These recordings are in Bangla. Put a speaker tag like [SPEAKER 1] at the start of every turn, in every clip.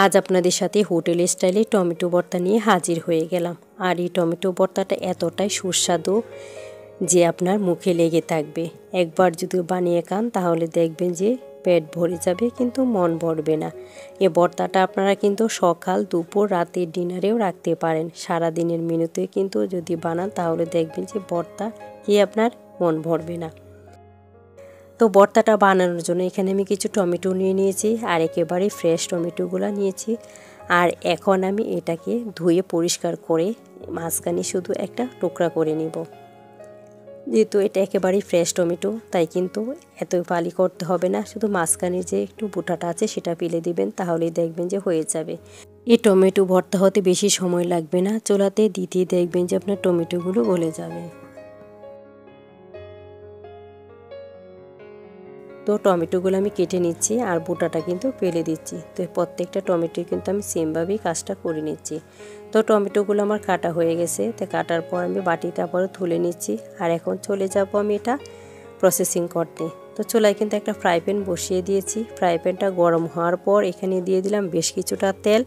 [SPEAKER 1] আজ আপনাদের সাথে হোটেল স্টাইলে টমেটো ভর্তা নিয়ে হাজির হয়ে গেলাম। আর এই টমেটো ভর্তাটা এতটাই সুস্বাদু যে আপনার মুখে লেগে থাকবে। একবার যদি বানিয়ে খান তাহলে দেখবেন যে পেট ভরে যাবে, কিন্তু মন ভরবে না। এই ভর্তাটা আপনারা কিন্তু সকাল, দুপুর, রাতের ডিনারেও রাখতে পারেন। সারাদিনের মেনুতে কিন্তু যদি বানান তাহলে দেখবেন যে ভর্তা খেয়ে আপনার মন ভরবে না। তো ভর্তাটা বানানোর জন্য এখানে আমি কিছু টমেটো নিয়ে নিয়েছি, আর একেবারে ফ্রেশ টমেটোগুলো নিয়েছি। আর এখন আমি এটাকে ধুয়ে পরিষ্কার করে মাঝখানে শুধু একটা টুকরা করে নিব। যেহেতু এটা একেবারেই ফ্রেশ টমেটো, তাই কিন্তু এত ফালি করতে হবে না, শুধু মাঝখানে যে একটু বুটাটা আছে সেটা ফেলে দিবেন, তাহলেই দেখবেন যে হয়ে যাবে। এই টমেটো ভর্তা হতে বেশি সময় লাগবে না, চুলাতে দিতেই দেখবেন যে আপনার টমেটোগুলো গলে যাবে। তো টমেটোগুলো আমি কেটে নিচ্ছি আর বুটাটা কিন্তু ফেলে দিচ্ছি। তো প্রত্যেকটা টমেটো কিন্তু আমি সেমভাবেই কাজটা করে নিচ্ছি। তো টমেটোগুলো আমার কাটা হয়ে গেছে, তো কাটার পর আমি বাটিতে আবারও তুলে নিচ্ছি। আর এখন চলে যাব আমি এটা প্রসেসিং করতে। তো চুলায় কিন্তু একটা ফ্রাই প্যান বসিয়ে দিয়েছি। ফ্রাই প্যানটা গরম হওয়ার পর এখানে দিয়ে দিলাম বেশ কিছুটা তেল।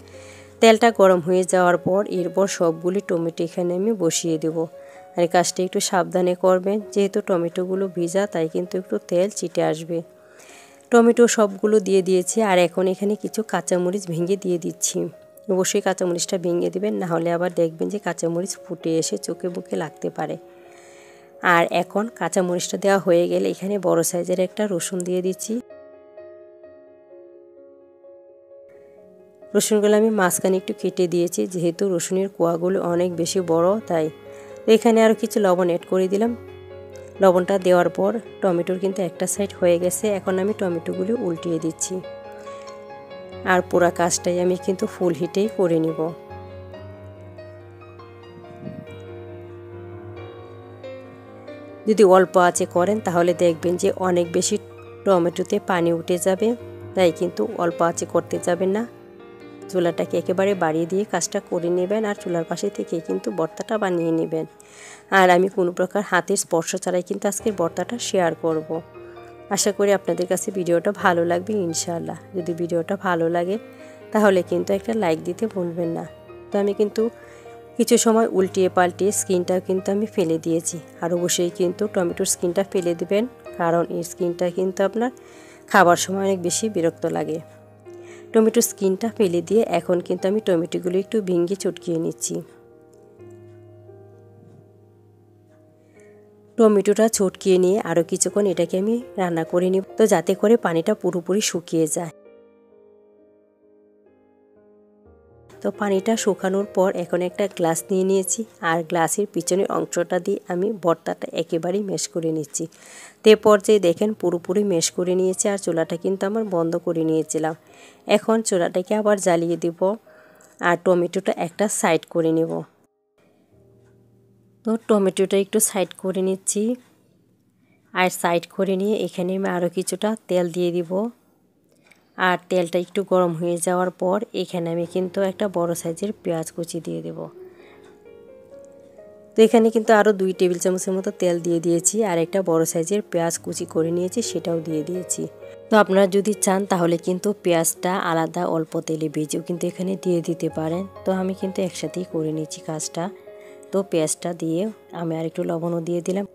[SPEAKER 1] তেলটা গরম হয়ে যাওয়ার পর এরপর সবগুলি টমেটো এখানে আমি বসিয়ে দেবো। আর এই কাজটা একটু সাবধানে করবেন, যেহেতু টমেটোগুলো ভিজা তাই কিন্তু একটু তেল ছিটে আসবে। টমেটো সবগুলো দিয়ে দিয়েছি, আর এখন এখানে কিছু কাঁচামরিচ ভেঙে দিয়ে দিচ্ছি। অবশ্যই কাঁচামরিচটা ভেঙে দিবেন, না হলে আবার দেখবেন যে কাঁচামরিচ ফুটে এসে চোখে মুখে লাগতে পারে। আর এখন কাঁচামরিচটা দেওয়া হয়ে গেলে এখানে বড় সাইজের একটা রসুন দিয়ে দিচ্ছি। রসুনগুলো আমি মাঝখানে একটু কেটে দিয়েছি, যেহেতু রসুনের কোয়াগুলো অনেক বেশি বড়, তাই এখানে আরও কিছু লবণ অ্যাড করে দিলাম। লবণটা দেওয়ার পর টমেটোর কিন্তু একটা সাইড হয়ে গেছে, এখন আমি টমেটোগুলো উল্টিয়ে দিচ্ছি। আর পুরো কাজটাই আমি কিন্তু ফুল হিটেই করে নিব। যদি অল্প আঁচে করেন তাহলে দেখবেন যে অনেক বেশি টমেটোতে পানি উঠে যাবে, তাই কিন্তু অল্প আঁচে করতে যাবেন না। চুলাটাকে একেবারে বাড়িয়ে দিয়ে কাজটা করে নেবেন, আর চুলার পাশে থেকে কিন্তু ভর্তাটা বানিয়ে নেবেন। আর আমি কোনো প্রকার হাতের স্পর্শ ছাড়াই কিন্তু আজকের ভর্তাটা শেয়ার করব। আশা করি আপনাদের কাছে ভিডিওটা ভালো লাগবে ইনশাআল্লাহ। যদি ভিডিওটা ভালো লাগে তাহলে কিন্তু একটা লাইক দিতে ভুলবেন না। তো আমি কিন্তু কিছু সময় উল্টিয়ে পাল্টিয়ে স্কিনটা কিন্তু আমি ফেলে দিয়েছি। আর অবশ্যই কিন্তু টমেটোর স্কিনটা ফেলে দিবেন, কারণ এই স্কিনটা কিন্তু আপনার খাবার সময় অনেক বেশি বিরক্ত লাগে। টমেটোর স্কিনটা ফেলে দিয়ে এখন কিন্তু আমি টমেটোগুলো একটু ভেঙে চটকিয়ে নিচ্ছি। টমেটোটা চটকিয়ে নিয়ে আরও কিছুক্ষণ এটাকে আমি রান্না করে নিব, তো যাতে করে পানিটা পুরোপুরি শুকিয়ে যায়। তো পানিটা শুকানোর পর এখন একটা গ্লাস নিয়ে নিয়েছি, আর গ্লাসের পিছনের অংশটা দিয়ে আমি ভর্তাটা একেবারেই ম্যাশ করে নিচ্ছি। তে পর্যায়ে দেখেন পুরোপুরি ম্যাশ করে নিয়েছি, আর চুলাটা কিন্তু আমার বন্ধ করে নিয়েছিলাম। এখন চুলাটাকে আবার জ্বালিয়ে দিব, আর টমেটোটা একটা সাইড করে নেব। তো টমেটোটা একটু সাইড করে নিচ্ছি, আর সাইড করে নিয়ে এখানে আমি আরও কিছুটা তেল দিয়ে দিব। আর তেলটা একটু গরম হয়ে যাওয়ার পর এখানে আমি কিন্তু একটা বড় সাইজের পেঁয়াজ কুচি দিয়ে দেব। তো এখানে কিন্তু আরও 2 টেবিল চামচের মতো তেল দিয়ে দিয়েছি, আর একটা বড় সাইজের পেঁয়াজ কুচি করে নিয়েছি, সেটাও দিয়ে দিয়েছি। তো আপনারা যদি চান তাহলে কিন্তু পেঁয়াজটা আলাদা অল্প তেলে ভেজেও কিন্তু এখানে দিয়ে দিতে পারেন। তো আমি কিন্তু একসাথেই করে নিয়েছি কাজটা। তো পেঁয়াজটা দিয়ে আমি আর একটু লবণও দিয়ে দিলাম,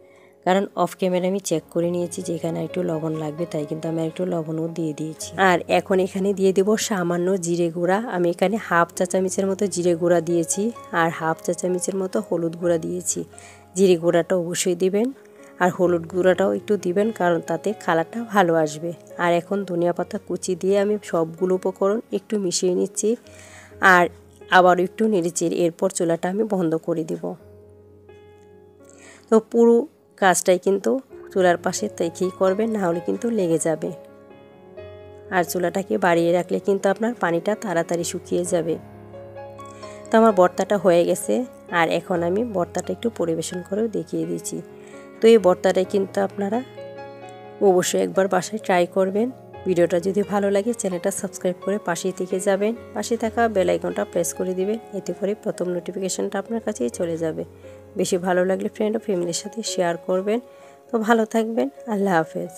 [SPEAKER 1] কারণ অফ ক্যামেরা আমি চেক করে নিয়েছি যে এখানে একটু লবণ লাগবে, তাই কিন্তু আমি একটু লবণও দিয়ে দিয়েছি। আর এখন এখানে দিয়ে দেব সামান্য জিরে গুঁড়া। আমি এখানে হাফ চা চামচের মতো জিরে গুঁড়া দিয়েছি, আর হাফ চা চামচের মতো হলুদ গুঁড়া দিয়েছি। জিরে গুঁড়াটা অবশ্যই দিবেন, আর হলুদ গুঁড়াটাও একটু দিবেন, কারণ তাতে কালারটা ভালো আসবে। আর এখন ধনিয়া পাতা কুচি দিয়ে আমি সবগুলো উপকরণ একটু মিশিয়ে নিচ্ছি, আর আবার একটু নেড়েচেড়ে এরপর চুলাটা আমি বন্ধ করে দিব। তো পুরো কাজটাই কিন্তু চুলার পাশে থেকেই করবেন, না হলে কিন্তু লেগে যাবে। আর চুলাটাকে বাড়িয়ে রাখলে কিন্তু আপনার পানিটা তাড়াতাড়ি শুকিয়ে যাবে। তো আমার ভর্তাটা হয়ে গেছে, আর এখন আমি ভর্তাটা একটু পরিবেশন করেও দেখিয়ে দিচ্ছি। তো এই ভর্তাটাই কিন্তু আপনারা অবশ্যই একবার বাসায় ট্রাই করবেন। ভিডিওটা যদি ভালো লাগে চ্যানেলটা সাবস্ক্রাইব করে পাশেই থেকে যাবেন, পাশে থাকা বেল আইকনটা প্রেস করে দিবেন, এতে করে প্রথম নোটিফিকেশনটা আপনার কাছেই চলে যাবে। বেশি ভালো লাগলে ফ্রেন্ড ও ফ্যামিলির সাথে শেয়ার করবেন। তো ভালো থাকবেন, আল্লাহ হাফেজ।